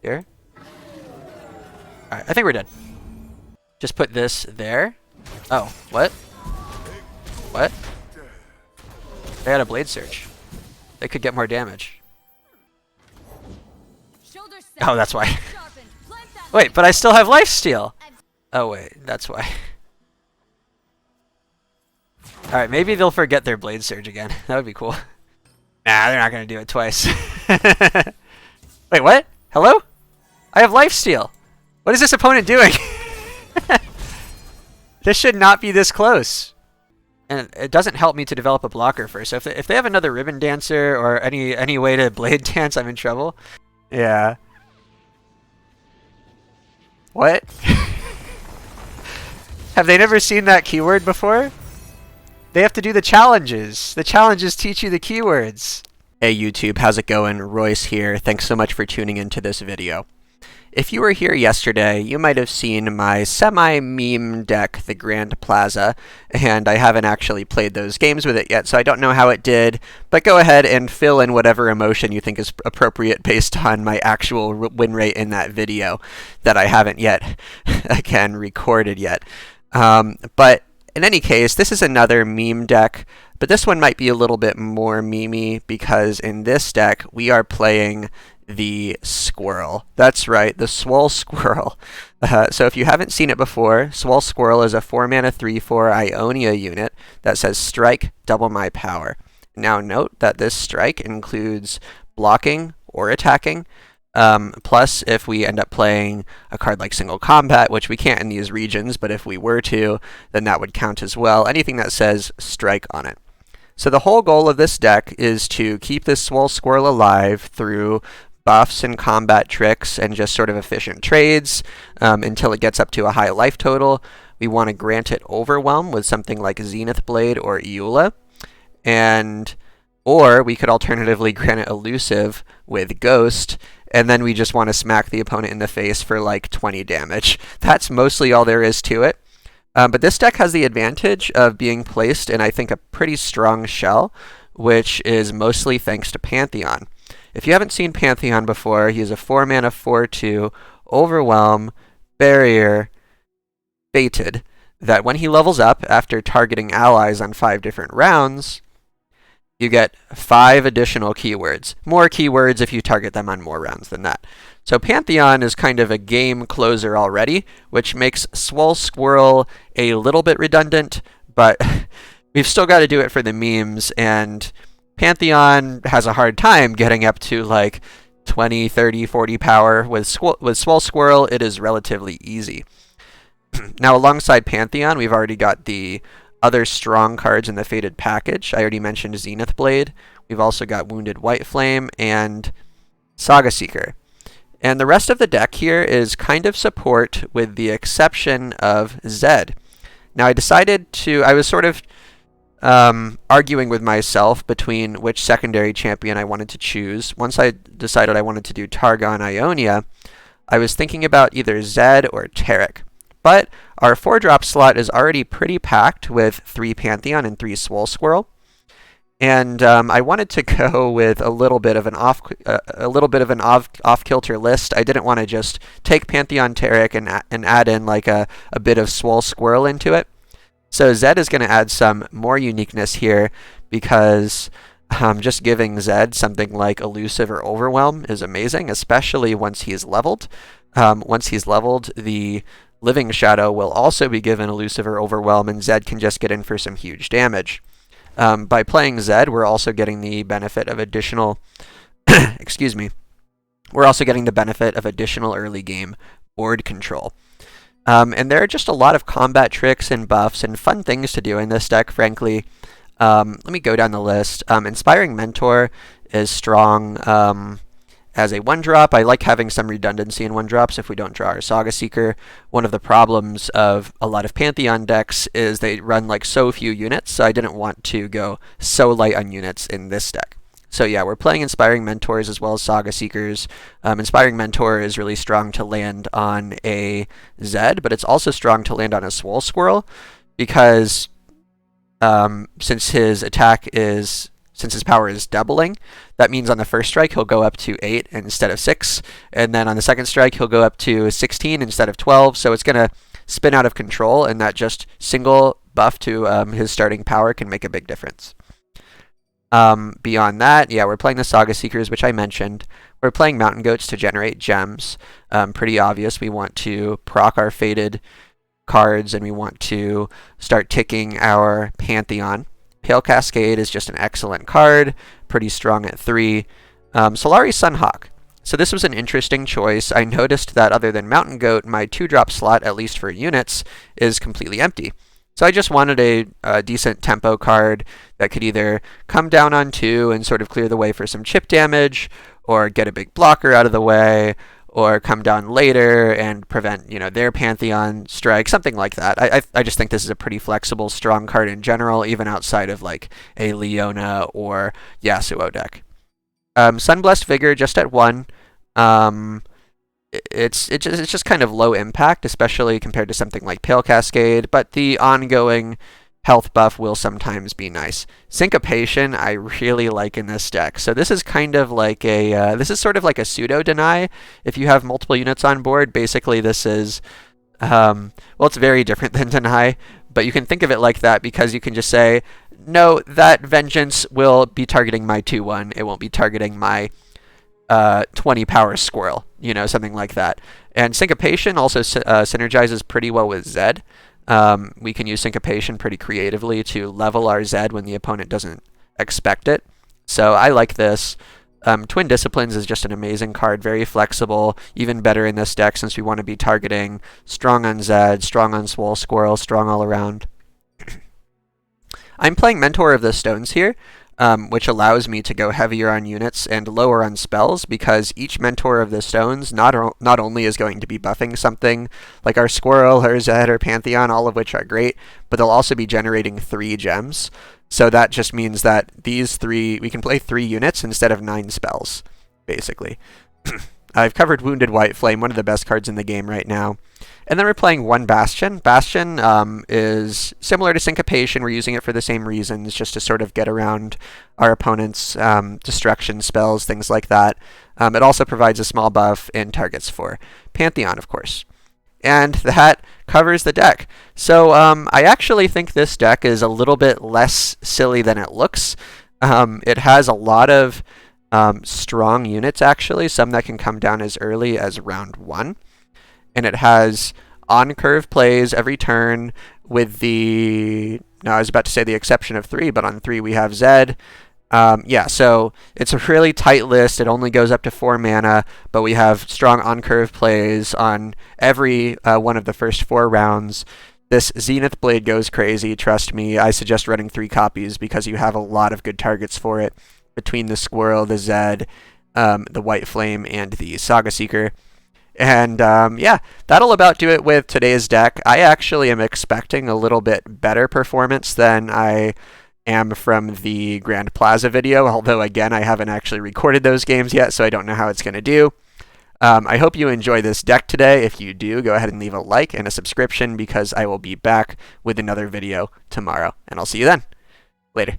Here. Alright, I think we're dead. Just put this there. Oh, what? What? They had a Blade Surge. They could get more damage. Oh, that's why. Wait, but I still have lifesteal! Oh wait, that's why. Alright, maybe they'll forget their Blade Surge again. That would be cool. Nah, they're not gonna do it twice. Wait, what? Hello? I have lifesteal! What is this opponent doing? This should not be this close. And it doesn't help me to develop a blocker first. So if they have another Ribbon Dancer or any way to Blade Dance, I'm in trouble. Yeah. What? Have they never seen that keyword before? They have to do the challenges. The challenges teach you the keywords. Hey YouTube, how's it going? Royce here. Thanks so much for tuning into this video. If you were here yesterday, you might have seen my semi-meme deck, the Grand Plaza, and I haven't actually played those games with it yet, so I don't know how it did, but go ahead and fill in whatever emotion you think is appropriate based on my actual win rate in that video that I haven't yet, again, recorded yet. But in any case, this is another meme deck, but this one might be a little bit more memey because in this deck, we are playing the Squirrel. That's right, the Swole Squirrel. So if you haven't seen it before, Swole Squirrel is a 4-mana 3/4 Ionia unit that says strike, double my power. Now note that this strike includes blocking or attacking, plus if we end up playing a card like Single Combat, which we can't in these regions, but if we were to, then that would count as well. Anything that says strike on it. So the whole goal of this deck is to keep this Swole Squirrel alive through buffs and combat tricks and just sort of efficient trades until it gets up to a high life total. We want to grant it Overwhelm with something like Zenith Blade or Eula, or we could alternatively grant it Elusive with Ghost, and then we just want to smack the opponent in the face for like 20 damage. That's mostly all there is to it. But this deck has the advantage of being placed in, I think, a pretty strong shell, which is mostly thanks to Pantheon. If you haven't seen Pantheon before, he is a 4-mana 4/2 Overwhelm, Barrier, Fated, that when he levels up after targeting allies on 5 different rounds, you get 5 additional keywords. More keywords if you target them on more rounds than that. So Pantheon is kind of a game closer already, which makes Swole Squirrel a little bit redundant, but we've still got to do it for the memes, and Pantheon has a hard time getting up to like 20, 30, 40 power. With Swole Squirrel, it is relatively easy. Now, alongside Pantheon, we've already got the other strong cards in the Fated package. I already mentioned Zenith Blade. We've also got Wounded Whiteflame and Saga Seeker. And the rest of the deck here is kind of support with the exception of Zed. Now, I was sort of arguing with myself between which secondary champion I wanted to choose. Once I decided I wanted to do Targon Ionia, I was thinking about either Zed or Taric. But our 4-drop slot is already pretty packed with 3 Pantheon and 3 Swole Squirrel. And I wanted to go with a little bit of an off-kilter list. I didn't want to just take Pantheon Taric and add in like a bit of Swole Squirrel into it. So Zed is going to add some more uniqueness here because just giving Zed something like Elusive or Overwhelm is amazing, especially once he's leveled. Once he's leveled, the Living Shadow will also be given Elusive or Overwhelm, and Zed can just get in for some huge damage. By playing Zed, we're also getting the benefit of additional excuse me. We're also getting the benefit of additional early game board control. And there are just a lot of combat tricks and buffs and fun things to do in this deck, frankly. Let me go down the list. Inspiring Mentor is strong as a 1-drop. I like having some redundancy in 1-drops if we don't draw our Saga Seeker. One of the problems of a lot of Pantheon decks is they run like so few units, so I didn't want to go so light on units in this deck. So yeah, we're playing Inspiring Mentors as well as Saga Seekers. Inspiring Mentor is really strong to land on a Zed, but it's also strong to land on a Swole Squirrel because since his attack is since his power is doubling, that means on the first strike he'll go up to 8 instead of 6, and then on the second strike he'll go up to 16 instead of 12, so it's going to spin out of control, and that just single buff to his starting power can make a big difference. Beyond that, yeah, we're playing the Saga Seekers, which I mentioned. We're playing Mountain Goats to generate gems. Pretty obvious, we want to proc our Fated cards, and we want to start ticking our Pantheon. Pale Cascade is just an excellent card, pretty strong at 3. Solari Sunhawk. So this was an interesting choice. I noticed that other than Mountain Goat, my 2-drop slot, at least for units, is completely empty. So I just wanted a decent tempo card that could either come down on 2 and sort of clear the way for some chip damage, or get a big blocker out of the way, or come down later and prevent, their Pantheon strike, something like that. I just think this is a pretty flexible, strong card in general, even outside of like a Leona or Yasuo deck. Sunblessed Vigor just at 1. It's just kind of low impact, especially compared to something like Pale Cascade, but the ongoing health buff will sometimes be nice. Syncopation I really like in this deck. So this is kind of like this is sort of like a pseudo deny. If you have multiple units on board, basically this is, well, it's very different than deny, but you can think of it like that because you can just say, no, that vengeance will be targeting my 2/1. It won't be targeting my 20 power squirrel, something like that. And Syncopation also synergizes pretty well with Zed. We can use Syncopation pretty creatively to level our Zed when the opponent doesn't expect it. So I like this. Twin Disciplines is just an amazing card, very flexible, even better in this deck since we want to be targeting strong on Zed, strong on Swole Squirrel, strong all around. I'm playing Mentor of the Stones here, which allows me to go heavier on units and lower on spells, because each Mentor of the Stones not only is going to be buffing something like our Squirrel, or Zed, or Pantheon, all of which are great, but they'll also be generating 3 gems. So that just means that we can play 3 units instead of 9 spells, basically. I've covered Wounded Whiteflame, one of the best cards in the game right now. And then we're playing 1 Bastion. Bastion is similar to Syncopation. We're using it for the same reasons, just to sort of get around our opponent's destruction spells, things like that. It also provides a small buff in targets for Pantheon, of course. And that covers the deck. So I actually think this deck is a little bit less silly than it looks. It has a lot of strong units, actually, some that can come down as early as round 1. And it has on-curve plays every turn with I was about to say the exception of 3, but on 3 we have Zed. So it's a really tight list. It only goes up to 4 mana, but we have strong on-curve plays on every one of the first 4 rounds. This Zenith Blade goes crazy, trust me. I suggest running 3 copies because you have a lot of good targets for it between the Squirrel, the Zed, the Whiteflame, and the Saga Seeker. And that'll about do it with today's deck. I actually am expecting a little bit better performance than I am from the Grand Plaza video, although again, I haven't actually recorded those games yet, so I don't know how it's going to do. I hope you enjoy this deck today. If you do, go ahead and leave a like and a subscription, because I will be back with another video tomorrow, and I'll see you then. Later.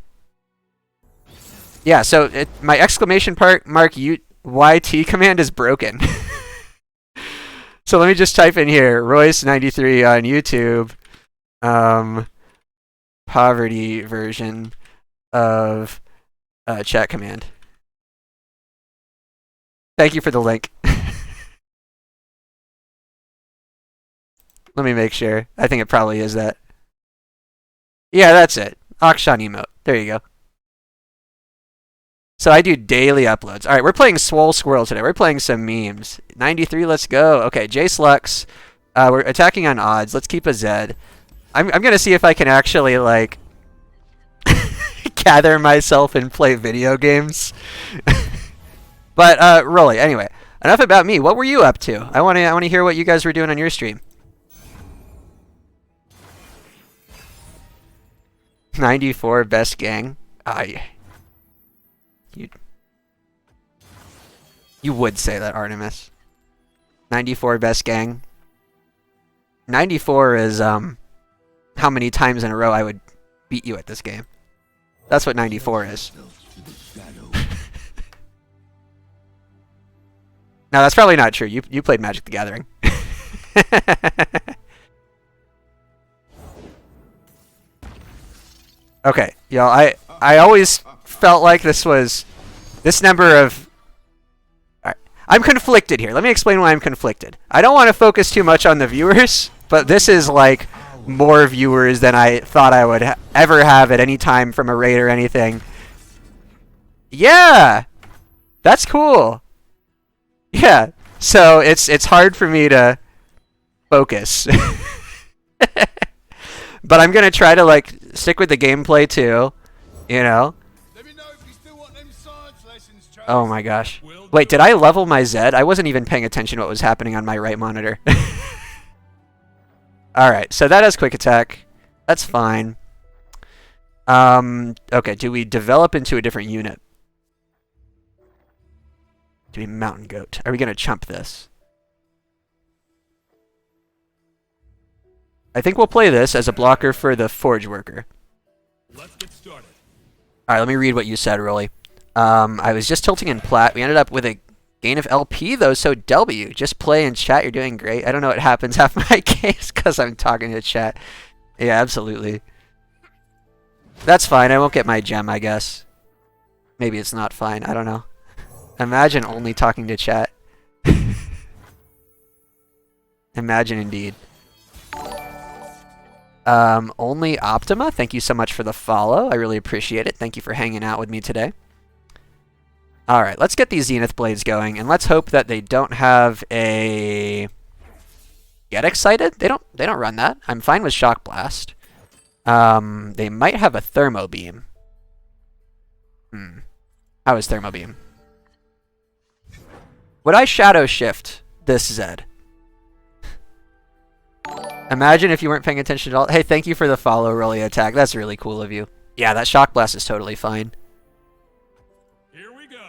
Yeah, so my exclamation mark YT command is broken. So let me just type in here, Royce93 on YouTube, poverty version of chat command. Thank you for the link. Let me make sure. I think it probably is that. Yeah, that's it. Akshan emote. There you go. So I do daily uploads. All right, we're playing Swole Squirrel today. We're playing some memes. 93, let's go. Okay, Jayce Lux. We're attacking on odds. Let's keep a Zed. I'm going to see if I can actually, like, gather myself and play video games. But, Rolly, anyway, enough about me. What were you up to? I want to hear what you guys were doing on your stream. 94 best gang. You would say that, Artemis. 94 best gang. 94 is how many times in a row I would beat you at this game. That's what 94 is. No, that's probably not true. You played Magic the Gathering. Okay, y'all, I always felt like this number of... Alright, I'm conflicted here. Let me explain why I'm conflicted. I don't want to focus too much on the viewers, but this is like more viewers than I thought I would ever have at any time from a raid or anything. Yeah! That's cool. Yeah, so it's hard for me to focus. But I'm gonna try to like stick with the gameplay too, you know. Let me know if you still want them science lessons, Trace. Oh my gosh! Wait, did I level my Zed? I wasn't even paying attention to what was happening on my right monitor. All right, so that has quick attack. That's fine. Okay, do we develop into a different unit? Do we Mountain Goat? Are we gonna chump this? I think we'll play this as a blocker for the Forge Worker. Let's get started. Alright, let me read what you said, Rolly. I was just tilting in plat. We ended up with a gain of LP, though, so W. Just play and chat. You're doing great. I don't know what happens half my games because I'm talking to chat. Yeah, absolutely. That's fine. I won't get my gem, I guess. Maybe it's not fine. I don't know. Imagine only talking to chat. Imagine indeed. Only Optima, thank you so much for the follow. I really appreciate it. Thank you for hanging out with me today. Alright, let's get these Zenith Blades going, and let's hope that they don't have a... Get Excited? They don't run that. I'm fine with Shock Blast. They might have a Thermo Beam. How is Thermo Beam? Would I Shadow Shift this Zed? Imagine if you weren't paying attention at all. Hey, thank you for the follow, Rolly Attack. That's really cool of you. Yeah, that Shock Blast is totally fine. Here we go.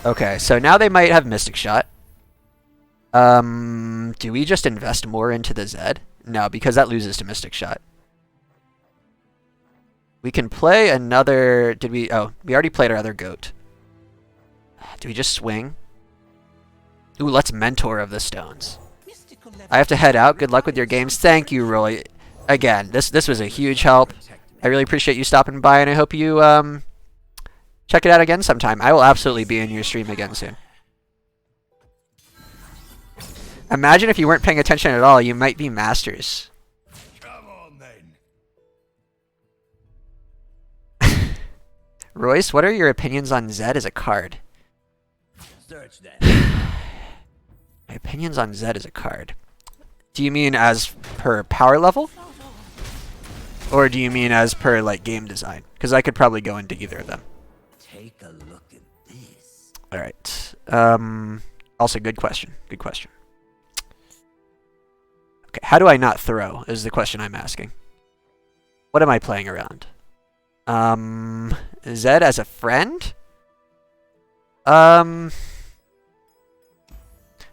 Okay, so now they might have Mystic Shot. Do we just invest more into the Zed? No, because that loses to Mystic Shot. We can play another... Did we... Oh, we already played our other goat. Do we just swing? Ooh, let's Mentor of the Stones. I have to head out. Good luck with your games. Thank you, Roy. Again, this was a huge help. I really appreciate you stopping by, and I hope you check it out again sometime. I will absolutely be in your stream again soon. Imagine if you weren't paying attention at all, you might be masters. Come on, then. Royce, what are your opinions on Zed as a card? Search that. My opinions on Zed as a card. Do you mean as per power level? Or do you mean as per like game design? Because I could probably go into either of them. Take a look at this. Alright. Also, good question. Good question. Okay, how do I not throw is the question I'm asking. What am I playing around? Zed as a friend?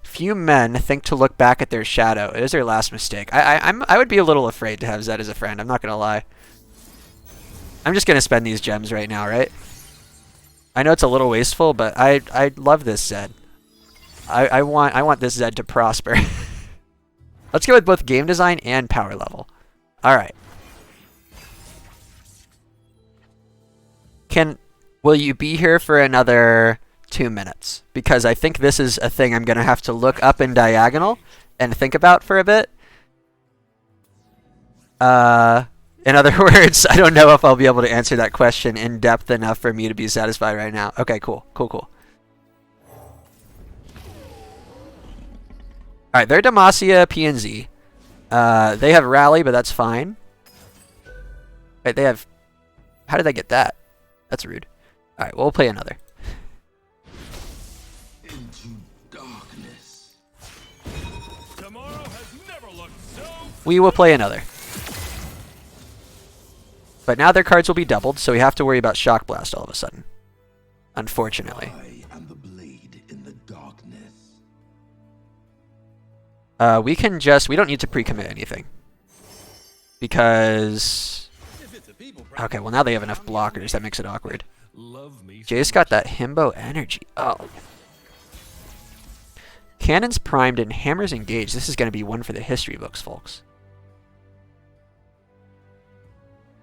Few men think to look back at their shadow. It is their last mistake. I would be a little afraid to have Zed as a friend. I'm not gonna lie. I'm just gonna spend these gems right now, right? I know it's a little wasteful, but I love this Zed. I want this Zed to prosper. Let's go with both game design and power level. All right. Will you be here for another 2 minutes? Because I think this is a thing I'm going to have to look up in diagonal and think about for a bit. In other words, I don't know if I'll be able to answer that question in depth enough for me to be satisfied right now. Okay, cool. Cool. Alright, they're Demacia, P and Z. They have Rally, but that's fine. Wait, they have... How did I get that? That's rude. Alright, we'll play another. Into darkness. Tomorrow has never looked so... We will play another. But now their cards will be doubled, so we have to worry about Shock Blast all of a sudden. Unfortunately. I am the blade in the darkness. We don't need to pre-commit anything. Because... Okay, well now they have enough blockers. That makes it awkward. Love me. Jayce got that himbo energy. Oh. Cannons primed and hammers engaged. This is going to be one for the history books, folks.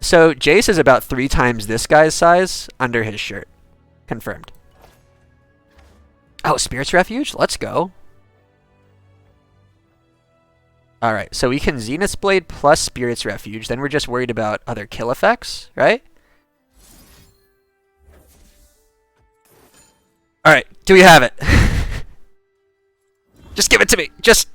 So Jayce is about 3 times this guy's size under his shirt. Confirmed. Oh, Spirit's Refuge? Let's go. Alright, so we can Zenith's Blade plus Spirit's Refuge. Then we're just worried about other kill effects, right? Alright, do we have it? Just give it to me. Just.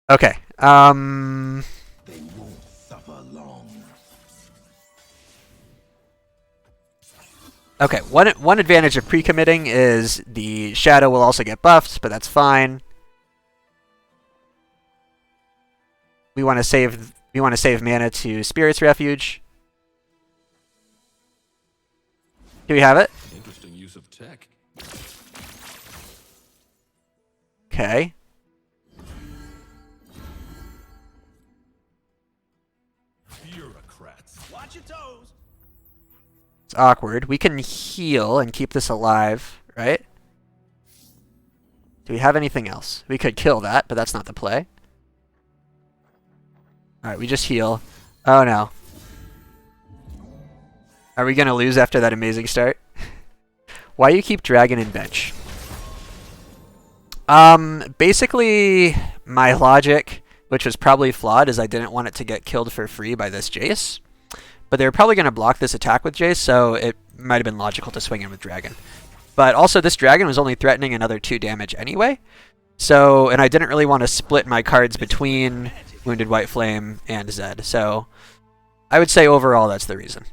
Okay. They won't suffer long. Okay, one advantage of pre-committing is the shadow will also get buffed, but that's fine. We want to save mana to Spirit's Refuge. Do we have it? Interesting use of tech. Okay. Bureaucrats. Watch your toes. It's awkward. We can heal and keep this alive, right? Do we have anything else? We could kill that, but that's not the play. Alright, we just heal. Oh no. Are we going to lose after that amazing start? Why you keep Dragon in bench? Basically, my logic, which was probably flawed, is I didn't want it to get killed for free by this Jayce. But they were probably going to block this attack with Jayce, so it might have been logical to swing in with Dragon. But also, this Dragon was only threatening another 2 damage anyway. So, and I didn't really want to split my cards between Wounded Whiteflame and Zed. So, I would say overall that's the reason.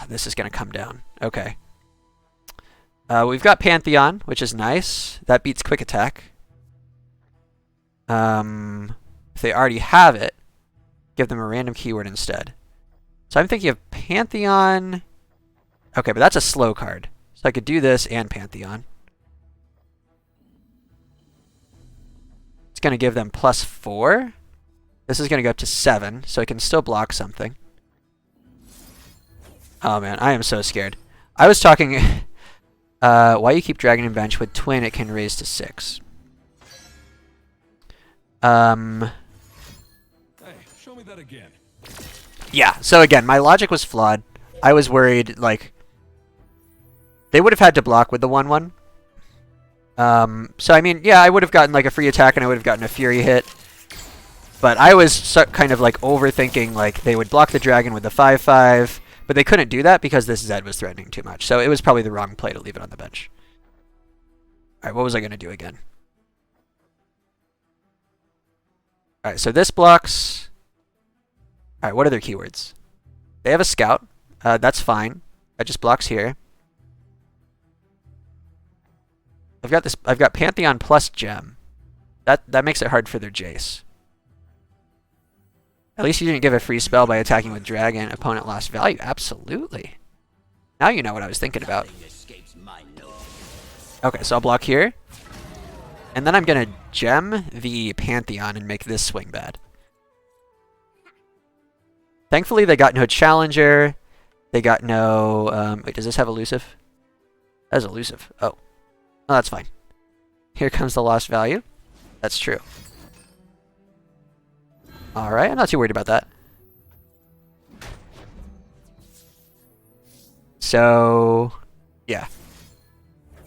This is going to come down. Okay. We've got Pantheon, which is nice. That beats Quick Attack. If they already have it, give them a random keyword instead. So I'm thinking of Pantheon. Okay, but that's a slow card. So I could do this and Pantheon. It's going to give them +4. This is going to go up to 7, so I can still block something. Oh man, I am so scared. I was talking... why you keep Dragon in bench? With Twin, it can raise to 6. Hey, show me that again. Yeah, so again, my logic was flawed. I was worried, like... They would have had to block with the 1/1. So, I mean, yeah, I would have gotten, like, a free attack and I would have gotten a Fury hit. But I was kind of, like, overthinking, like, they would block the Dragon with the 5/5. But they couldn't do that because this Zed was threatening too much. So it was probably the wrong play to leave it on the bench. Alright, what was I going to do again? Alright, so this blocks... Alright, what are their keywords? They have a Scout. That's fine. That just blocks here. I've got Pantheon plus Gem. That makes it hard for their Jayce. At least you didn't give a free spell by attacking with Dragon. Opponent lost value. Absolutely. Now you know what I was thinking about. Okay, so I'll block here. And then I'm going to gem the Pantheon and make this swing bad. Thankfully, they got no Challenger. They got no... wait, does this have Elusive? That has Elusive. Oh. Oh, that's fine. Here comes the lost value. That's true. Alright, I'm not too worried about that. So, yeah.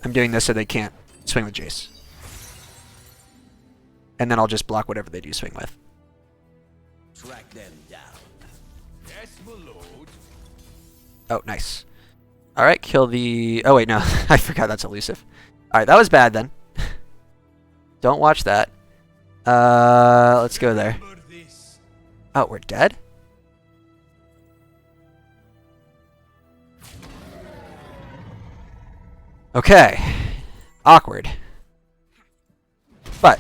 I'm doing this so they can't swing with Jayce. And then I'll just block whatever they do swing with. Track them down. Yes, my lord. Oh, nice. Alright, kill the... Oh, wait, no. I forgot that's elusive. Alright, that was bad then. Don't watch that. Let's go there. Oh, we're dead? Okay. Awkward. But,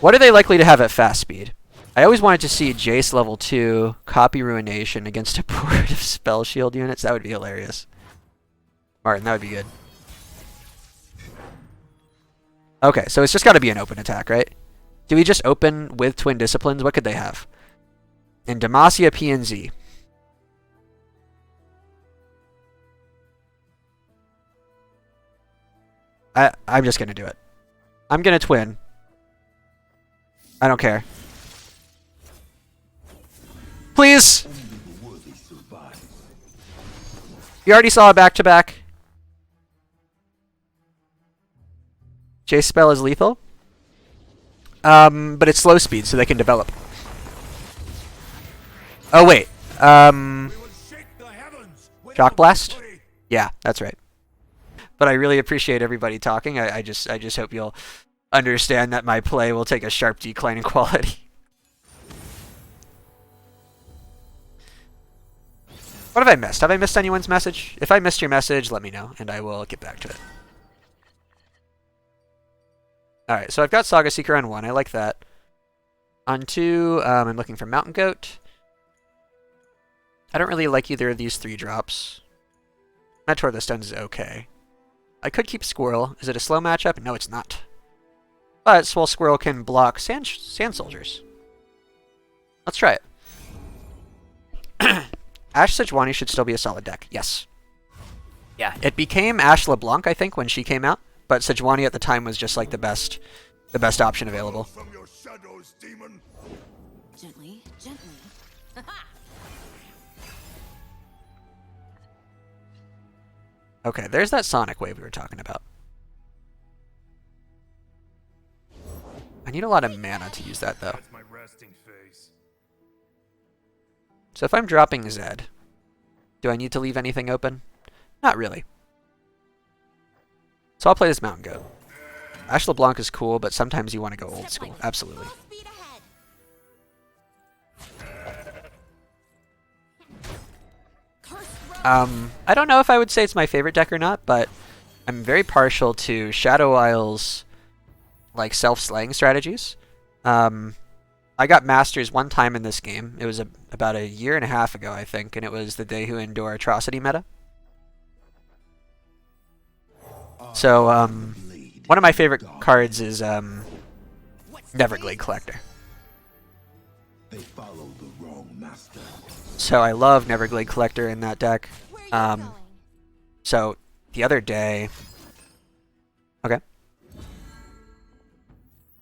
what are they likely to have at fast speed? I always wanted to see Jayce level 2 copy Ruination against a board of Spell Shield units. That would be hilarious. Martin, that would be good. Okay, so it's just got to be an open attack, right? Do we just open with Twin Disciplines? What could they have? And Demacia PNZ. I'm just going to do it. I'm going to twin. I don't care. Please! You already saw a back-to-back. Jayce spell is lethal. But it's slow speed, so they can develop. Oh, wait. Shock Blast? Yeah, that's right. But I really appreciate everybody talking. I just hope you'll understand that my play will take a sharp decline in quality. What have I missed? Have I missed anyone's message? If I missed your message, let me know, and I will get back to it. Alright, so I've got Saga Seeker on 1. I like that. On 2, I'm looking for Mountain Goat. I don't really like either of these 3 drops. Meteor the Stones is okay. I could keep Squirrel. Is it a slow matchup? No, it's not. But Swole Squirrel can block Sand Soldiers. Let's try it. Ashe Sejuani should still be a solid deck. Yes. Yeah, it became Ashe LeBlanc, I think, when she came out. But Sejuani at the time was just like the best option available. From your shadows, demon. Gently, gently. Okay, there's that Sonic Wave we were talking about. I need a lot of mana to use that, though. That's my resting face. So if I'm dropping Zed, do I need to leave anything open? Not really. So I'll play this Mountain Goat. Ashe LeBlanc is cool, but sometimes you want to go old school. Absolutely. I don't know if I would say it's my favorite deck or not, but I'm very partial to Shadow Isle's like self-slaying strategies. I got Masters one time in this game. It was about a year and a half ago, I think, and it was the They Who Endure Atrocity meta. So, one of my favorite cards is Neverglade Collector. They follow the wrong master. So I love Neverglade Collector in that deck. So the other day... Okay.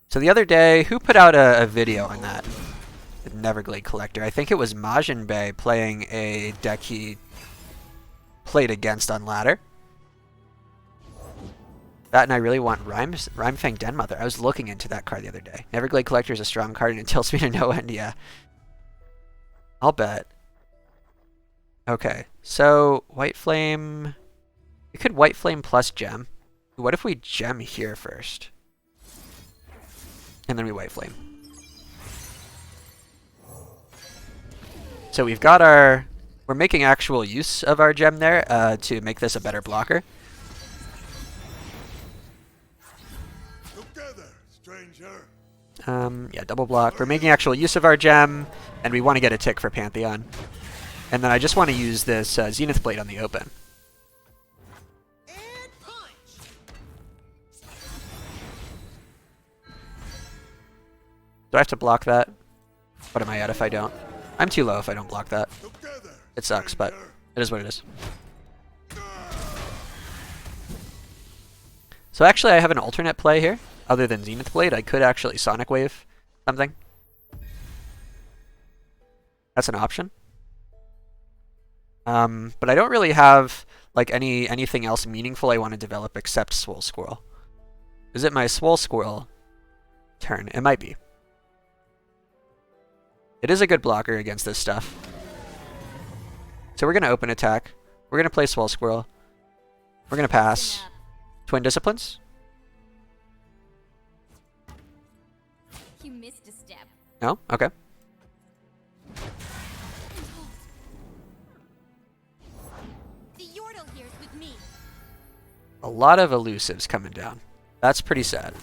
So the other day, who put out a video on that? Neverglade Collector. I think it was Majin Bay playing a deck he played against on ladder. That and I really want Rhymefang Denmother. I was looking into that card the other day. Neverglade Collector is a strong card and it tilts me to no end, yeah. I'll bet. Okay, so Whiteflame... We could Whiteflame plus Gem. What if we Gem here first? And then we Whiteflame. So we've got our... We're making actual use of our Gem there to make this a better blocker. Together, stranger. Yeah, double block. We're making actual use of our Gem, and we want to get a tick for Pantheon. And then I just want to use this Zenith Blade on the open. Do I have to block that? What am I at if I don't? I'm too low if I don't block that. It sucks, but it is what it is. So actually I have an alternate play here. Other than Zenith Blade, I could actually Sonic Wave something. That's an option. But I don't really have like anything else meaningful I want to develop except Swole Squirrel. Is it my Swole Squirrel turn? It might be. It is a good blocker against this stuff. So we're going to open attack. We're going to play Swole Squirrel. We're going to pass. Twin Disciplines? You missed a step. No? Okay. The Yordle here's with me. A lot of elusives coming down. That's pretty sad.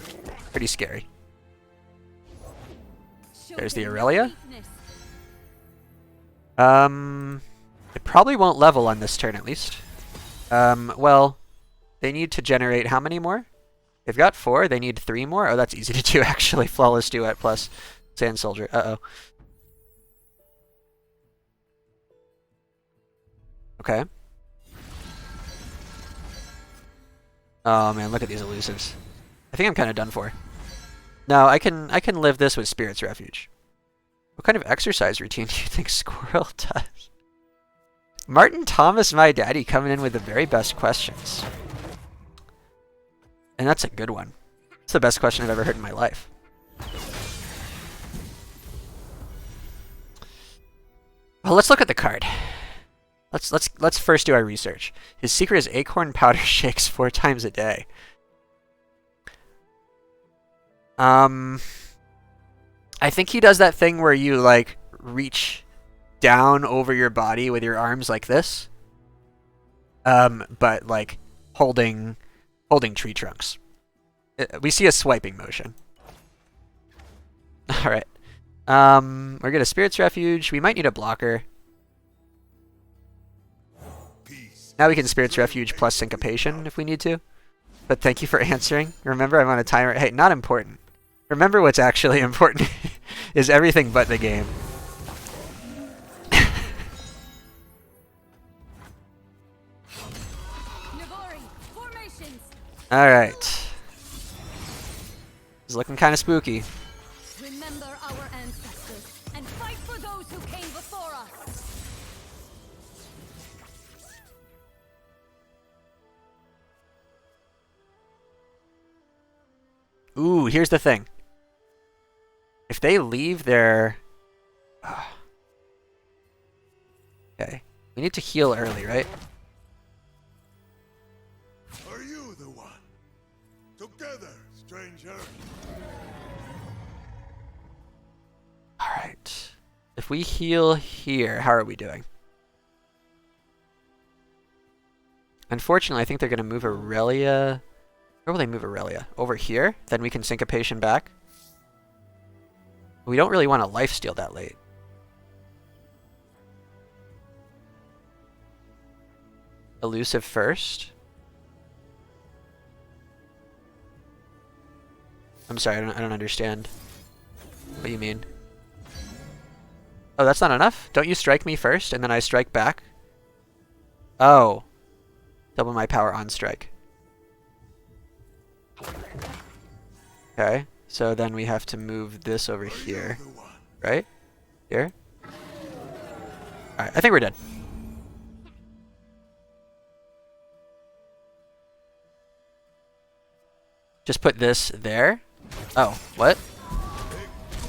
Pretty scary. There's the Irelia. It probably won't level on this turn at least. Well, they need to generate how many more? They've got 4. They need 3 more. Oh, that's easy to do, actually. Flawless Duet plus Sand Soldier. Uh-oh. Okay. Oh, man, look at these elusives. I think I'm kind of done for. No, I can live this with Spirit's Refuge. What kind of exercise routine do you think Squirrel does? Martin Thomas, my daddy, coming in with the very best questions. And that's a good one. It's the best question I've ever heard in my life. Well, let's look at the card. Let's first do our research. His secret is acorn powder shakes 4 times a day. I think he does that thing where you like reach down over your body with your arms like this. But like holding tree trunks. We see a swiping motion. All right. We're gonna Spirit's Refuge. We might need a blocker. Now we can Spirit's Refuge plus Syncopation if we need to. But thank you for answering. Remember, I'm on a timer. Hey, not important. Remember what's actually important is everything but the game. Alright. It's looking kind of spooky. Remember our ancestors and fight for those who came before us. Ooh, here's the thing. If they leave their... Okay. We need to heal early, right? Are you the one? Together, stranger. Alright. If we heal here, how are we doing? Unfortunately, I think they're going to move Irelia... Where will they move Irelia? Over here? Then we can Syncopation back. We don't really want to lifesteal that late. Elusive first. I'm sorry, I don't understand what you mean. Oh, that's not enough? Don't you strike me first and then I strike back? Oh. Double my power on strike. Okay, so then we have to move this over here. Right? Here? Alright, I think we're dead. Just put this there. Oh, what?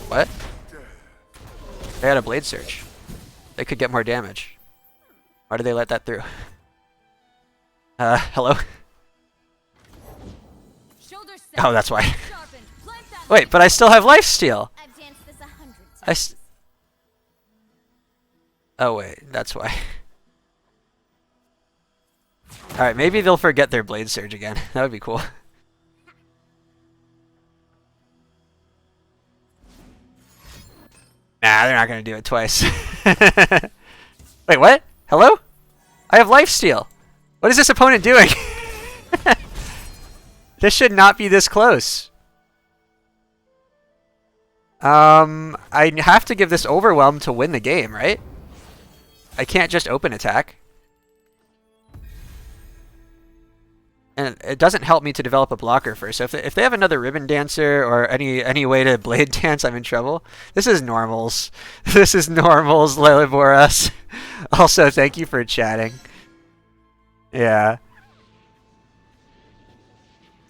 What? They had a Blade Surge. They could get more damage. Why did they let that through? Hello? Oh, that's why. Wait, but I still have lifesteal. Oh wait, that's why. Alright, maybe they'll forget their Blade Surge again. That would be cool. Nah, they're not gonna do it twice. Wait, what? Hello? I have lifesteal. What is this opponent doing? This should not be this close. I have to give this Overwhelm to win the game, right? I can't just open attack. And it doesn't help me to develop a blocker first. So if they have another Ribbon Dancer or any way to Blade Dance, I'm in trouble. This is normals. This is normals, Leliboras. Also, thank you for chatting. Yeah.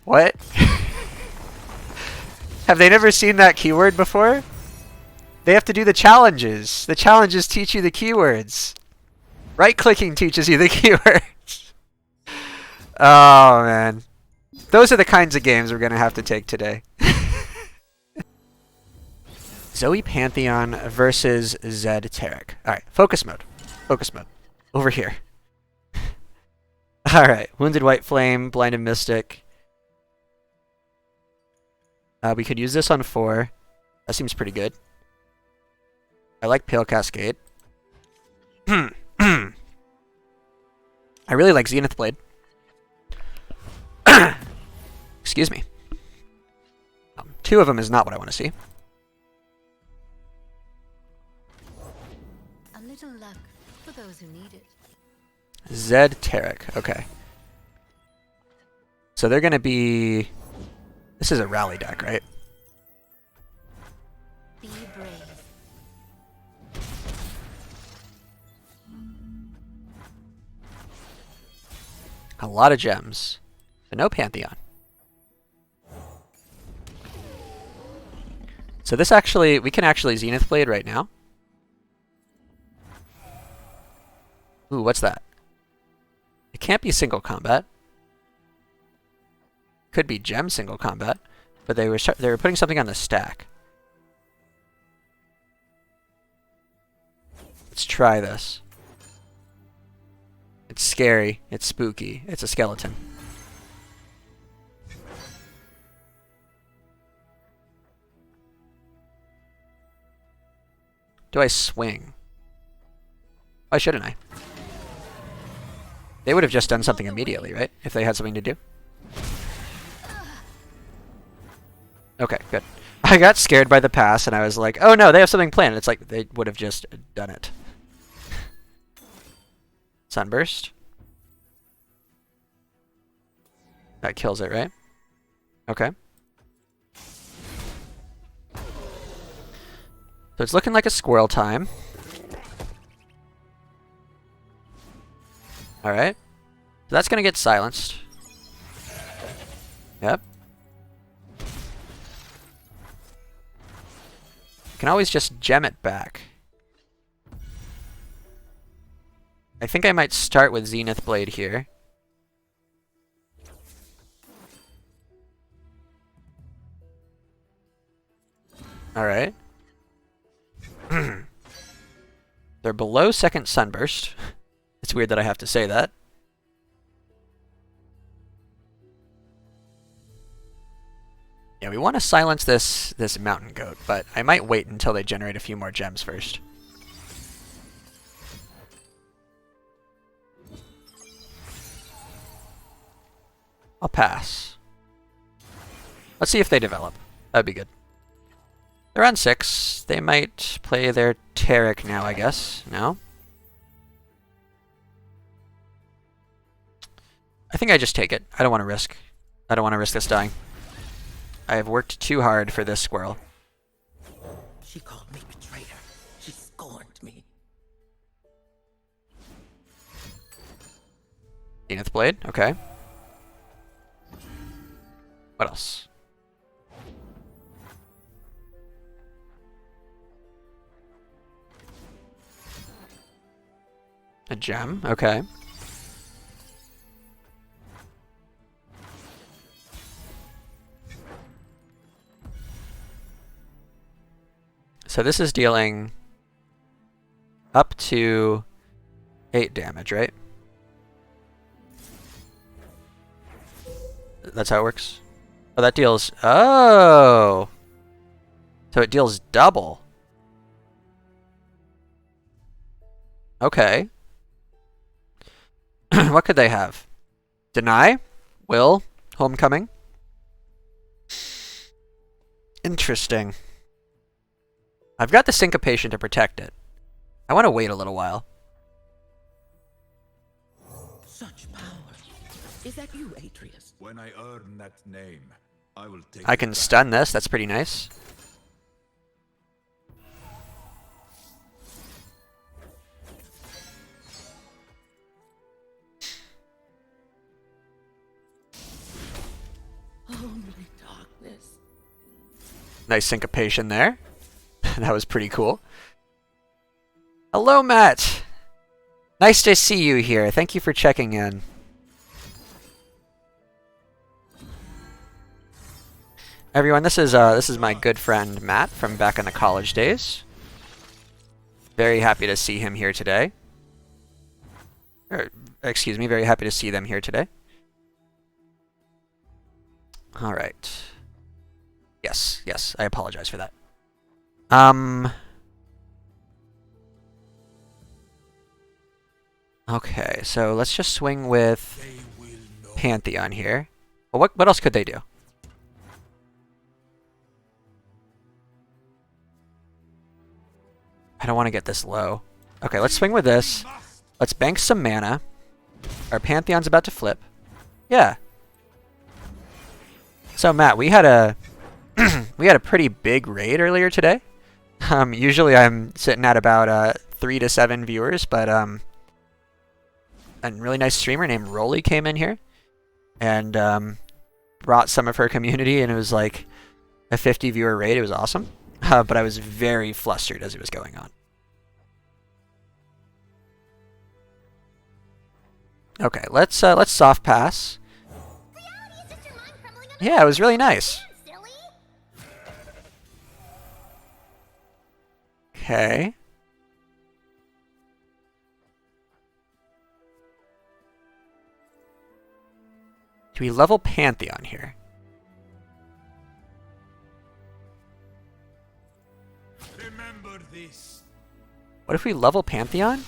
What? Have they never seen that keyword before? They have to do the challenges. The challenges teach you the keywords. Right-clicking teaches you the keywords. Oh, man. Those are the kinds of games we're going to have to take today. Zoe Pantheon versus Zed Taric. Alright, focus mode. Focus mode. Over here. Alright, Wounded Whiteflame, Blinded Mystic. We could use this on 4. That seems pretty good. I like Pale Cascade. I really like Zenith Blade. Excuse me. Two of them is not what I want to see. A little luck for those who need it. Zed Taric. Okay. So they're going to be... This is a rally deck, right? Be brave. A lot of gems. But no Pantheon. So this actually... We can actually Zenith Blade right now. Ooh, what's that? It can't be single combat. Could be gem single combat, but they were putting something on the stack. Let's try this. It's scary. It's spooky. It's a skeleton. Do I swing? Why shouldn't I? They would have just done something immediately, right? If they had something to do. Okay, good. I got scared by the pass and I was like, oh no, they have something planned. It's like they would have just done it. Sunburst. That kills it, right? Okay. So it's looking like a squirrel time. Alright. So that's going to get silenced. Yep. Can always just gem it back. I think I might start with Zenith Blade here. Alright. They're below second Sunburst. It's weird that I have to say that. Yeah, we want to silence this mountain goat, but I might wait until they generate a few more gems first. I'll pass. Let's see if they develop. That'd be good. They're on 6. They might play their Taric now, I guess. No? I think I just take it. I don't want to risk. I don't want to risk this dying. I have worked too hard for this squirrel. She called me betrayer. She scorned me. Zenith Blade, okay. What else? A gem, okay. So this is dealing up to 8 damage, right? That's how it works? Oh, that deals... Oh! So it deals double. Okay. What could they have? Deny? Will? Homecoming? Interesting. I've got the syncopation to protect it. I want to wait a little while. Such power. Is that you, Atreus? When I earn that name, I will take I it can back. stun this. That's pretty nice. Only darkness. Nice syncopation there. That was pretty cool. Hello, Matt. Nice to see you here. Thank you for checking in. Everyone, this is my good friend Matt from back in the college days. Very happy to see him here today. Excuse me, very happy to see them here today. All right. Yes, I apologize for that. Okay, so let's just swing with They will know. Pantheon here. Well, what else could they do? I don't want to get this low. Okay, let's swing with this. Let's bank some mana. Our Pantheon's about to flip. Yeah. So Matt, we had a we had a pretty big raid earlier today. Usually I'm sitting at about 3 to 7 viewers, but a really nice streamer named Rolly came in here and brought some of her community, and it was like a 50 viewer raid. It was awesome, but I was very flustered as it was going on. Okay, let's soft pass. Yeah, it was really nice. Okay. Do we level Pantheon here? Remember this. What if we level Pantheon?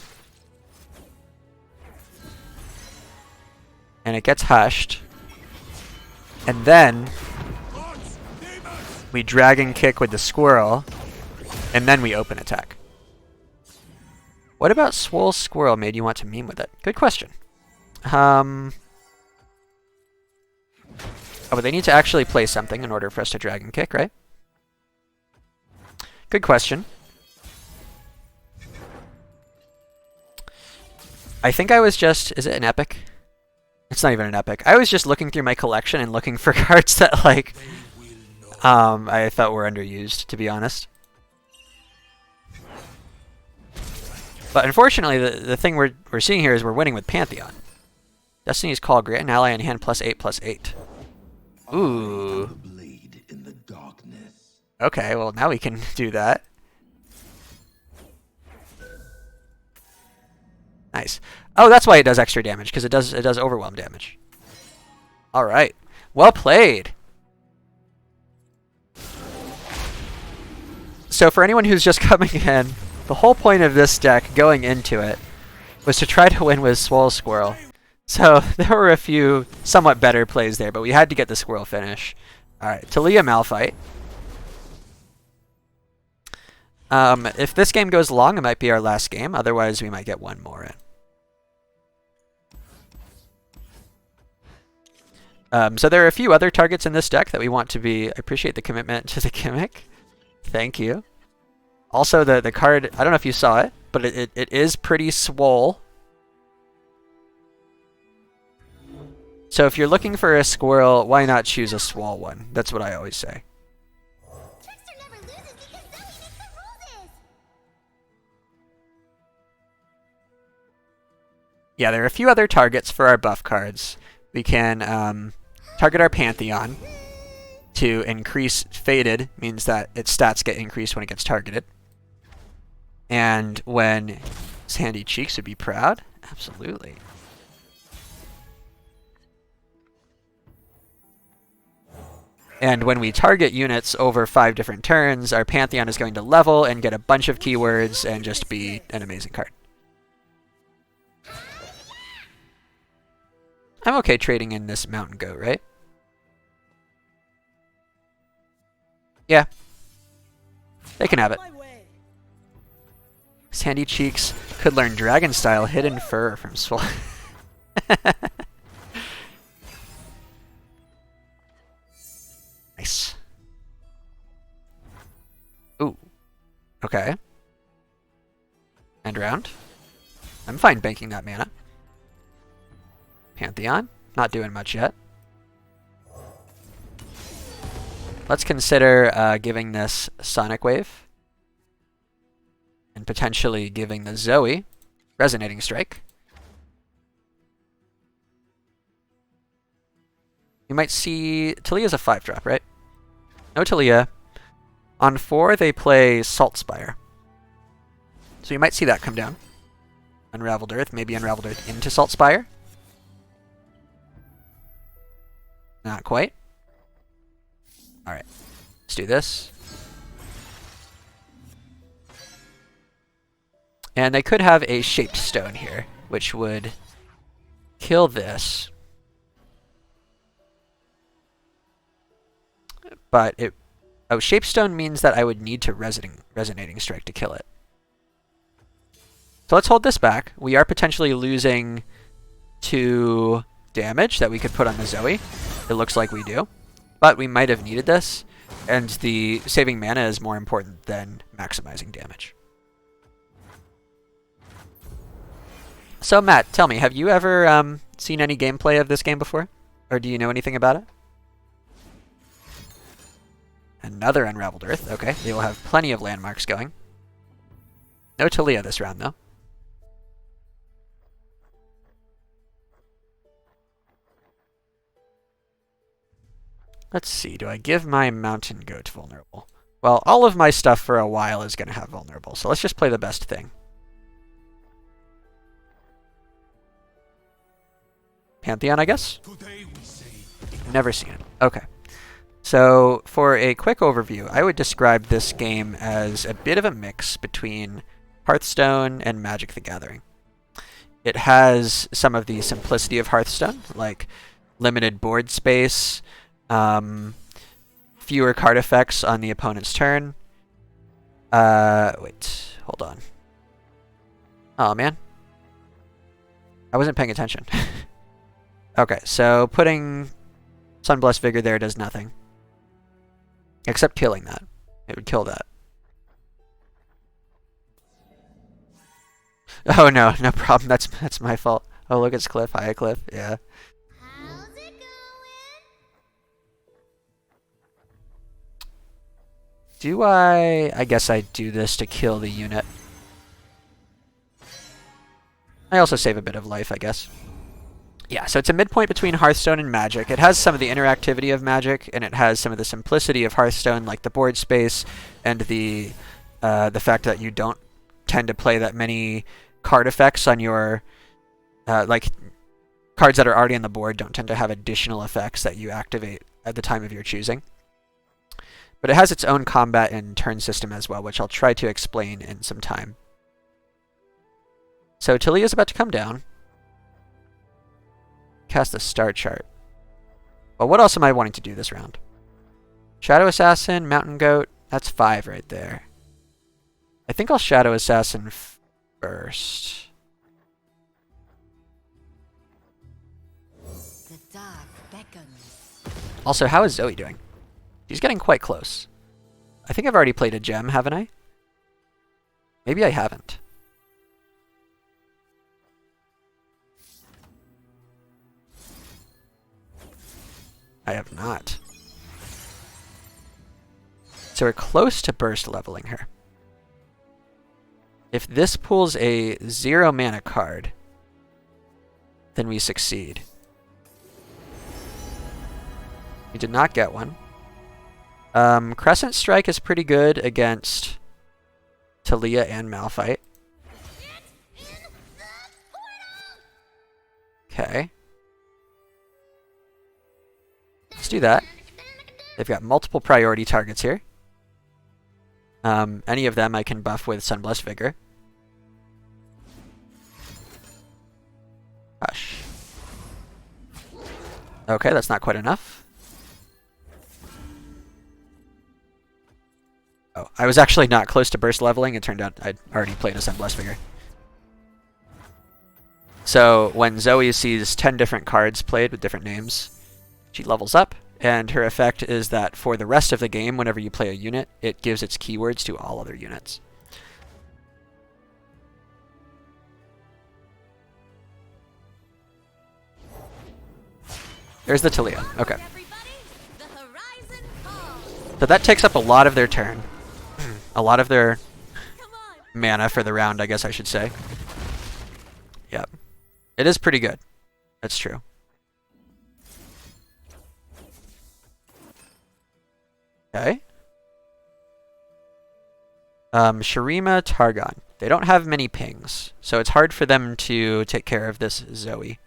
And it gets hushed. And then we dragon kick with the squirrel. And then we open attack. What about Swole Squirrel made you want to meme with it? Good question. Oh, but they need to actually play something in order for us to dragon kick, right? Good question. I think I was just... Is it an epic? It's not even an epic. I was just looking through my collection and looking for cards that, like, I thought were underused, to be honest. But unfortunately, the thing we're seeing here is we're winning with Pantheon. Destiny's Call, grant an ally in hand +8/+8. Ooh. Okay, well now we can do that. Nice. Oh, that's why it does extra damage, because it does overwhelm damage. All right, well played. So for anyone who's just coming in, the whole point of this deck going into it was to try to win with Swole Squirrel. So there were a few somewhat better plays there, but we had to get the squirrel finish. All right, Taliyah Malphite. If this game goes long, it might be our last game. Otherwise, we might get one more in. So there are a few other targets in this deck that we want to be... I appreciate the commitment to the gimmick. Thank you. Also, the card, I don't know if you saw it, but it is pretty swole. So if you're looking for a squirrel, why not choose a swole one? That's what I always say. Yeah, there are a few other targets for our buff cards. We can target our Pantheon to increase Faded, means that its stats get increased when it gets targeted. And when Sandy Cheeks would be proud, absolutely. And when we target units over 5 different turns, our Pantheon is going to level and get a bunch of keywords and just be an amazing card. I'm okay trading in this Mountain Goat, right? Yeah. They can have it. Sandy Cheeks could learn Dragon Style Hidden Fur from Swole. Nice. Ooh. Okay. End round. I'm fine banking that mana. Pantheon. Not doing much yet. Let's consider giving this Sonic Wave. And potentially giving the Zoe Resonating Strike. You might see... Taliyah's a 5-drop, right? No Taliyah. On 4, they play Salt Spire. So you might see that come down. Unraveled Earth, maybe Unraveled Earth into Salt Spire. Not quite. Alright, let's do this. And they could have a Shaped Stone here, which would kill this. But it... Oh, Shaped Stone means that I would need to Resonating Strike to kill it. So let's hold this back. We are potentially losing 2 damage that we could put on the Zoe. It looks like we do. But we might have needed this, and the saving mana is more important than maximizing damage. So Matt, tell me, have you ever seen any gameplay of this game before? Or do you know anything about it? Another Unraveled Earth. Okay, they will have plenty of landmarks going. No Taliyah this round, though. Let's see, do I give my Mountain Goat vulnerable? Well, all of my stuff for a while is going to have vulnerable, so let's just play the best thing. Pantheon, I guess? Never seen it. Okay. So, for a quick overview, I would describe this game as a bit of a mix between Hearthstone and Magic the Gathering. It has some of the simplicity of Hearthstone, like limited board space, fewer card effects on the opponent's turn. Wait, hold on. Oh, man. I wasn't paying attention. Okay, so putting Sunblessed Vigor there does nothing. Except killing that. It would kill that. Oh no, no problem. That's my fault. Oh, look, it's Cliff. Hi, Cliff. Yeah. How's it going? Do I guess I do this to kill the unit. I also save a bit of life, I guess. Yeah, so it's a midpoint between Hearthstone and Magic. It has some of the interactivity of Magic, and it has some of the simplicity of Hearthstone, like the board space and the fact that you don't tend to play that many card effects on your like cards that are already on the board don't tend to have additional effects that you activate at the time of your choosing. But it has its own combat and turn system as well, which I'll try to explain in some time. So Taliyah is about to come down. Cast the Starchart. Well, what else am I wanting to do this round? Shadow Assassin, Mountain Goat. That's 5 right there. I think I'll Shadow Assassin first. The dark beckons. Also, how is Zoe doing? She's getting quite close. I think I've already played a gem, haven't I? Maybe I haven't. I have not. So we're close to burst leveling her. If this pulls a 0 mana card, then we succeed. We did not get one. Crescent Strike is pretty good against Taliyah and Malphite. Okay. Let's do that. They've got multiple priority targets here. Any of them I can buff with Sunblessed Vigor. Hush. Okay, that's not quite enough. Oh, I was actually not close to burst leveling. It turned out I'd already played a Sunblessed Vigor. So when Zoe sees 10 different cards played with different names, she levels up, and her effect is that for the rest of the game, whenever you play a unit, it gives its keywords to all other units. There's the Taliyah. Okay. So that takes up a lot of their turn. A lot of their mana for the round, I guess I should say. Yep. It is pretty good. That's true. Okay. Shurima, Targon. They don't have many pings, so it's hard for them to take care of this Zoe.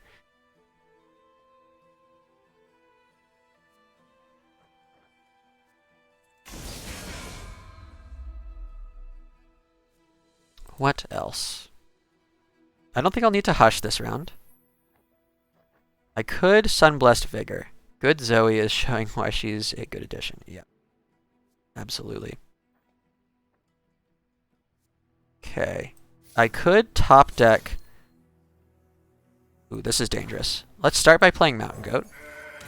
What else? I don't think I'll need to Hush this round. I could Sunblessed Vigor. Good Zoe is showing why she's a good addition. Yeah. Absolutely. Okay. I could top deck. Ooh, this is dangerous. Let's start by playing Mountain Goat.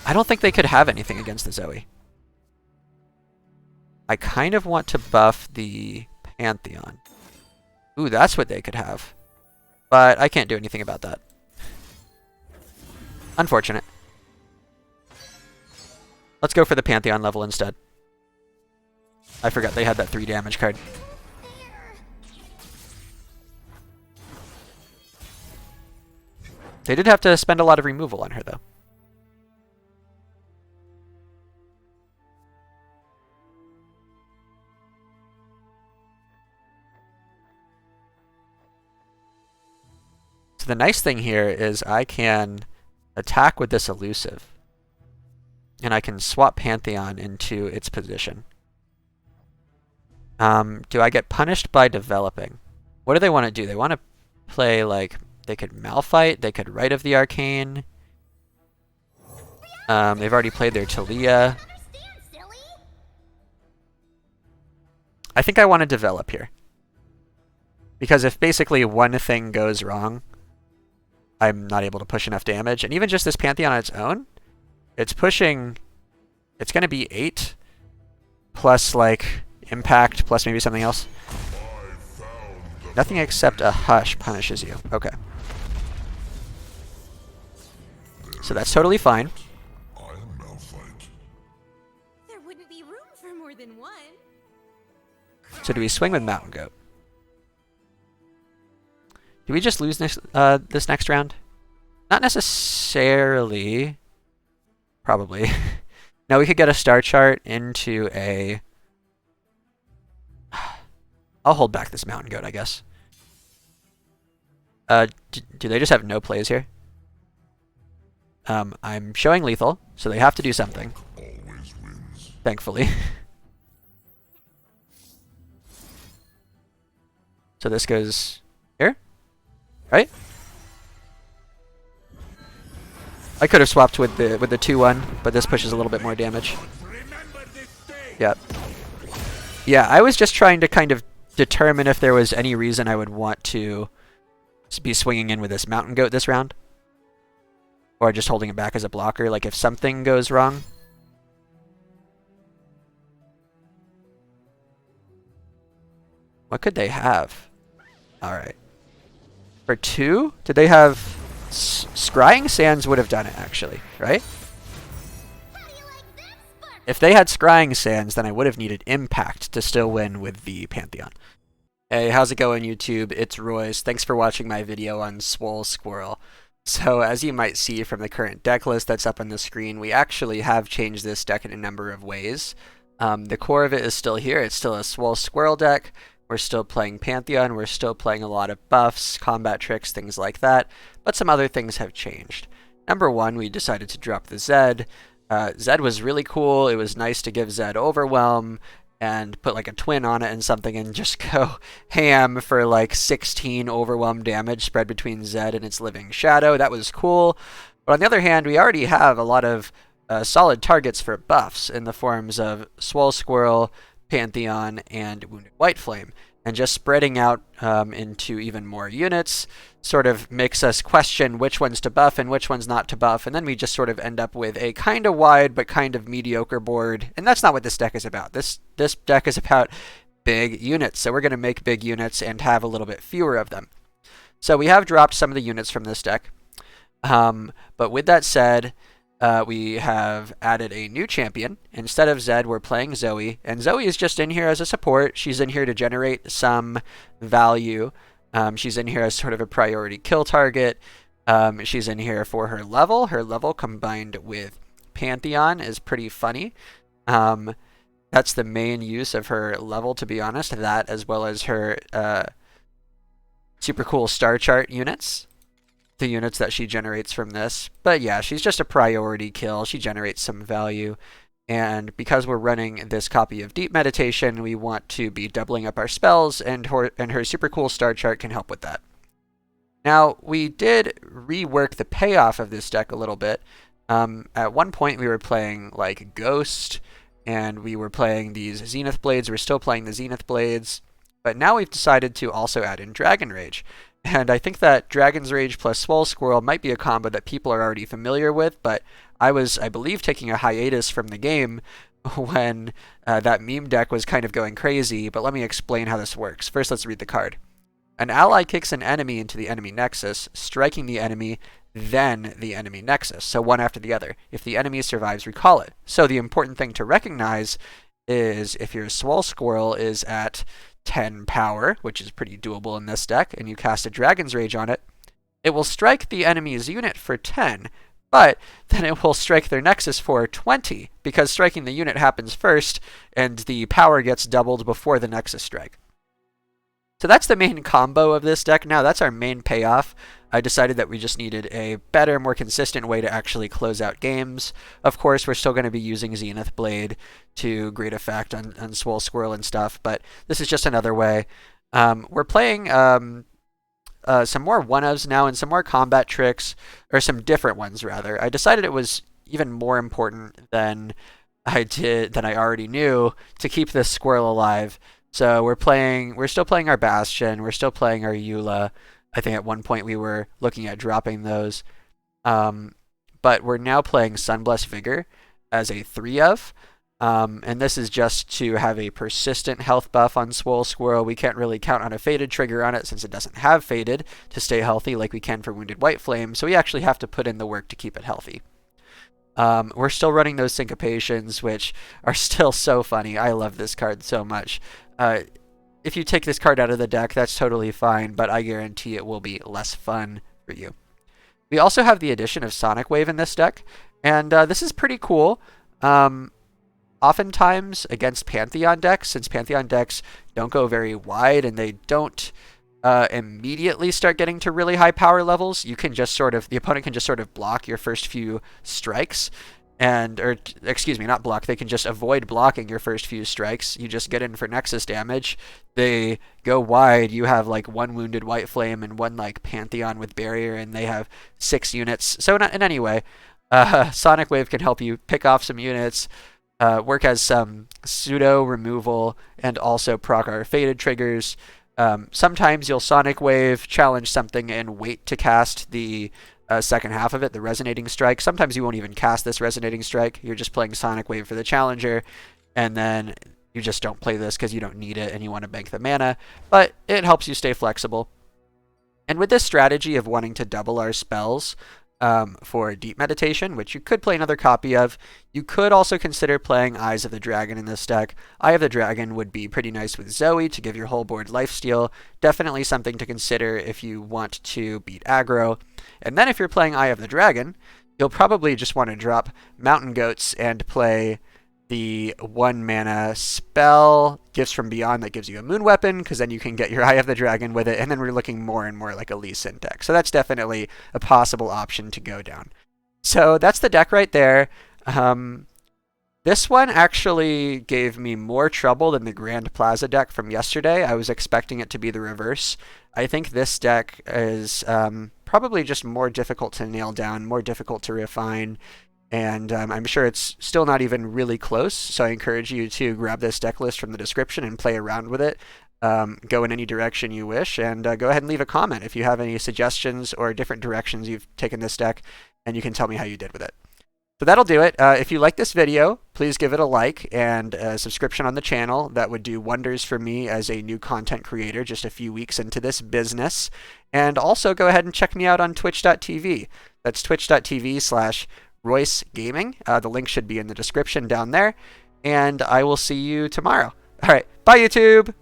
I don't think they could have anything against the Zoe. I kind of want to buff the Pantheon. Ooh, that's what they could have. But I can't do anything about that. Unfortunate. Let's go for the Pantheon level instead. I forgot they had that 3 damage card. They did have to spend a lot of removal on her, though. So the nice thing here is I can attack with this elusive. And I can swap Pantheon into its position. Do I get punished by developing? What do they want to do? They want to play, like, they could Malphite, they could Rite of the Arcane. They've already played their Taliyah. I think I want to develop here. Because if basically one thing goes wrong, I'm not able to push enough damage. And even just this Pantheon on its own, it's pushing, it's going to be 8 plus like impact plus maybe something else. Nothing except a hush punishes you. Okay. So that's totally fine. There wouldn't be room for more than one. So do we swing with Mountain Goat? Do we just lose this next round? Not necessarily. Probably. Now we could get a Starchart into a... I'll hold back this Mountain Goat, I guess. Do they just have no plays here? I'm showing lethal, so they have to do something. Always wins. Thankfully. So this goes here, right? I could have swapped with the 2-1, but this pushes a little bit more damage. Yep. Yeah, I was just trying to kind of determine if there was any reason I would want to be swinging in with this Mountain Goat this round. Or just holding it back as a blocker, like if something goes wrong. What could they have? Alright. For 2? Did they have... Scrying Sands would have done it, actually, right? If they had Scrying Sands, then I would have needed Impact to still win with the Pantheon. Hey, how's it going, YouTube? It's Royce. Thanks for watching my video on Swole Squirrel. So, as you might see from the current deck list that's up on the screen, we actually have changed this deck in a number of ways. The core of it is still here. It's still a Swole Squirrel deck. We're still playing Pantheon. We're still playing a lot of buffs, combat tricks, things like that. But some other things have changed. Number 1, we decided to drop the Zed. Zed was really cool. It was nice to give Zed Overwhelm and put like a twin on it and something and just go ham for like 16 Overwhelm damage spread between Zed and its Living Shadow. That was cool. But on the other hand, we already have a lot of solid targets for buffs in the forms of Swole Squirrel, Pantheon, and Wounded Whiteflame. And just spreading out into even more units sort of makes us question which ones to buff and which ones not to buff. And then we just sort of end up with a kind of wide but kind of mediocre board. And that's not what this deck is about. This deck is about big units. So we're going to make big units and have a little bit fewer of them. So we have dropped some of the units from this deck. But with that said... we have added a new champion. Instead of Zed, we're playing Zoe. And Zoe is just in here as a support. She's in here to generate some value. She's in here as sort of a priority kill target. She's in here for her level. Her level combined with Pantheon is pretty funny. That's the main use of her level, to be honest. That as well as her Supercool Starchart units. The units that she generates from this. But yeah, she's just a priority kill. She generates some value. And because we're running this copy of Deep Meditation, we want to be doubling up our spells, and her Supercool Starchart can help with that. Now, we did rework the payoff of this deck a little bit. At one point, we were playing like Ghost, and we were playing these Zenith Blades. We're still playing the Zenith Blades. But now we've decided to also add in Dragon Rage. And I think that Dragon's Rage plus Swole Squirrel might be a combo that people are already familiar with, but I was, I believe, taking a hiatus from the game when that meme deck was kind of going crazy, but let me explain how this works. First, let's read the card. An ally kicks an enemy into the enemy nexus, striking the enemy, then the enemy nexus, so one after the other. If the enemy survives, recall it. So the important thing to recognize is if your Swole Squirrel is at 10 power, which is pretty doable in this deck, and you cast a Dragon's Rage on it, it will strike the enemy's unit for 10, but then it will strike their nexus for 20, because striking the unit happens first, and the power gets doubled before the nexus strike. So that's the main combo of this deck. Now that's our main payoff. I decided that we just needed a better, more consistent way to actually close out games. Of course, we're still going to be using Zenith Blade to great effect on Swole Squirrel and stuff, but this is just another way. We're playing some more one-ofs now and some more combat tricks, or some different ones rather. I decided it was even more important than I already knew to keep this squirrel alive. So we're still playing our Bastion, we're still playing our Eula. I think at one point we were looking at dropping those. But we're now playing Sunblessed Vigor as a 3-of. And this is just to have a persistent health buff on Swole Squirrel. We can't really count on a Faded trigger on it since it doesn't have Faded to stay healthy like we can for Wounded Whiteflame. So we actually have to put in the work to keep it healthy. We're still running those Syncopations, which are still so funny. I love this card so much. If you take this card out of the deck, that's totally fine, but I guarantee it will be less fun for you. We also have the addition of Sonic Wave in this deck, and this is pretty cool. Oftentimes against Pantheon decks, since Pantheon decks don't go very wide and they don't immediately start getting to really high power levels, the opponent can just sort of block your first few strikes. Not block, they can just avoid blocking your first few strikes. You just get in for Nexus damage. They go wide, you have like one Wounded Whiteflame and one like Pantheon with Barrier, and they have 6 units. So in any way, Sonic Wave can help you pick off some units, work as some pseudo removal, and also proc our Faded triggers. Sometimes you'll Sonic Wave, challenge something, and wait to cast the second half of it, the Resonating Strike. Sometimes you won't even cast this Resonating Strike. You're just playing Sonic Wave for the challenger, and then you just don't play this because you don't need it and you want to bank the mana, but it helps you stay flexible. And with this strategy of wanting to double our spells for Deep Meditation, which you could play another copy of, you could also consider playing Eyes of the Dragon in this deck. Eye of the Dragon would be pretty nice with Zoe to give your whole board lifesteal. Definitely something to consider if you want to beat aggro. And then if you're playing Eye of the Dragon, you'll probably just want to drop Mountain Goats and play the 1-mana spell, Gifts from Beyond, that gives you a Moon Weapon, because then you can get your Eye of the Dragon with it, and then we're looking more and more like a Lee Sin deck. So that's definitely a possible option to go down. So that's the deck right there. This one actually gave me more trouble than the Grand Plaza deck from yesterday. I was expecting it to be the reverse. I think this deck is probably just more difficult to nail down, more difficult to refine, and I'm sure it's still not even really close, so I encourage you to grab this deck list from the description and play around with it. Go in any direction you wish, and go ahead and leave a comment if you have any suggestions or different directions you've taken this deck, and you can tell me how you did with it. So that'll do it. If you like this video, please give it a like and a subscription on the channel. That would do wonders for me as a new content creator just a few weeks into this business. And also go ahead and check me out on twitch.tv. That's twitch.tv/Royce Gaming. The link should be in the description down there. And I will see you tomorrow. All right. Bye, YouTube.